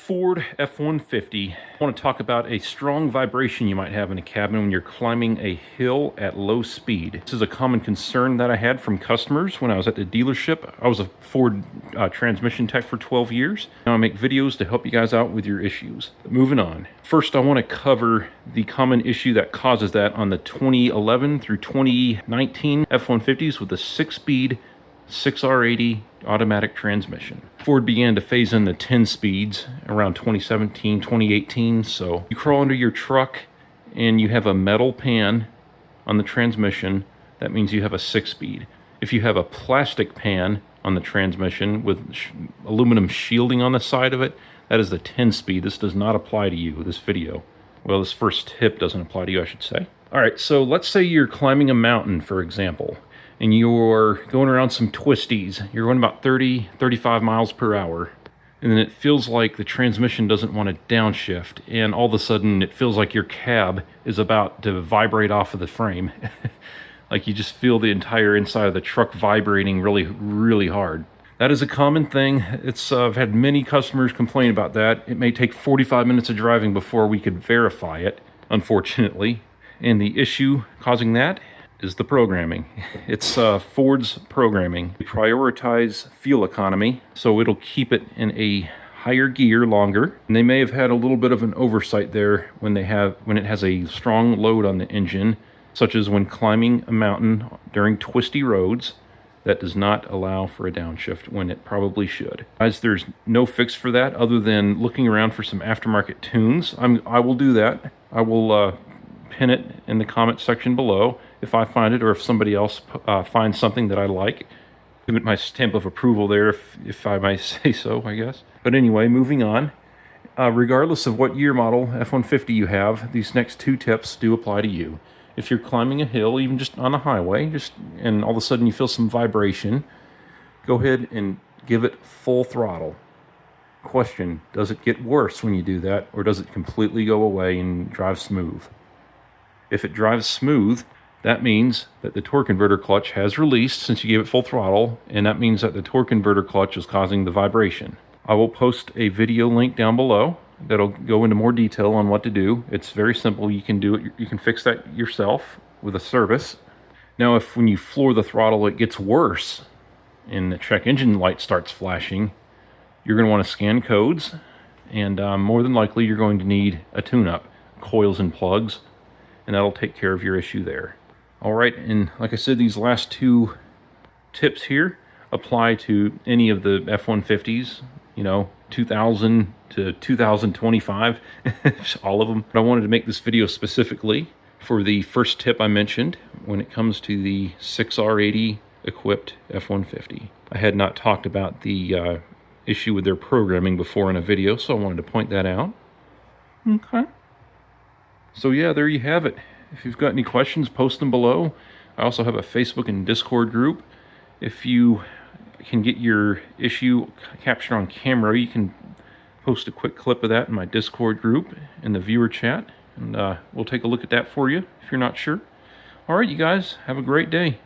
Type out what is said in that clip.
Ford F-150. I want to talk about a strong vibration you might have in a cabin when you're climbing a hill at low speed. This is a common concern that I had from customers when I was at the dealership. I was a Ford transmission tech for 12 years. Now I make videos to help you guys out with your issues. But moving on. First, I want to cover the common issue that causes that on the 2011 through 2019 F-150s with the 6-speed 6R80 automatic transmission. Ford began to phase in the 10 speeds around 2017, 2018. So you crawl under your truck and you have a metal pan on the transmission. That means you have a 6-speed. If you have a plastic pan on the transmission with aluminum shielding on the side of it, that is the 10-speed. This does not apply to you, this video. Well, this first tip doesn't apply to you, I should say. All right, so let's say you're climbing a mountain, for example, and you're going around some twisties. You're going about 30, 35 miles per hour. And then it feels like the transmission doesn't want to downshift. And all of a sudden, it feels like your cab is about to vibrate off of the frame. Like you just feel the entire inside of the truck vibrating really, really hard. That is a common thing. I've had many customers complain about that. It may take 45 minutes of driving before we could verify it, unfortunately. And the issue causing that is the programming. It's Ford's programming. They prioritize fuel economy, so it'll keep it in a higher gear longer. And they may have had a little bit of an oversight there when it has a strong load on the engine, such as when climbing a mountain during twisty roads. That does not allow for a downshift when it probably should. Guys, there's no fix for that other than looking around for some aftermarket tunes. I will do that. I will pin it in the comment section below if I find it, or if somebody else finds something that I like. Give it my stamp of approval there, if I might say so, I guess. But anyway, moving on. Regardless of what year model F-150 you have, these next 2 tips do apply to you. If you're climbing a hill, even just on a highway, and all of a sudden you feel some vibration, go ahead and give it full throttle. Question, does it get worse when you do that, or does it completely go away and drive smooth? If it drives smooth, that means that the torque converter clutch has released since you gave it full throttle, and that means that the torque converter clutch is causing the vibration. I will post a video link down below that'll go into more detail on what to do. It's very simple. You can do it. You can fix that yourself with a service. Now, if when you floor the throttle it gets worse and the check engine light starts flashing, you're going to want to scan codes, and more than likely you're going to need a tune-up, coils and plugs, and that'll take care of your issue there. All right, and like I said, these last 2 tips here apply to any of the F-150s, 2000 to 2025, all of them. But I wanted to make this video specifically for the first tip I mentioned when it comes to the 6R80 equipped F-150. I had not talked about the issue with their programming before in a video, so I wanted to point that out. Okay. So yeah, there you have it. If you've got any questions, post them below. I also have a Facebook and Discord group. If you can get your issue captured on camera, you can post a quick clip of that in my Discord group in the viewer chat, and we'll take a look at that for you if you're not sure. All right, you guys, have a great day.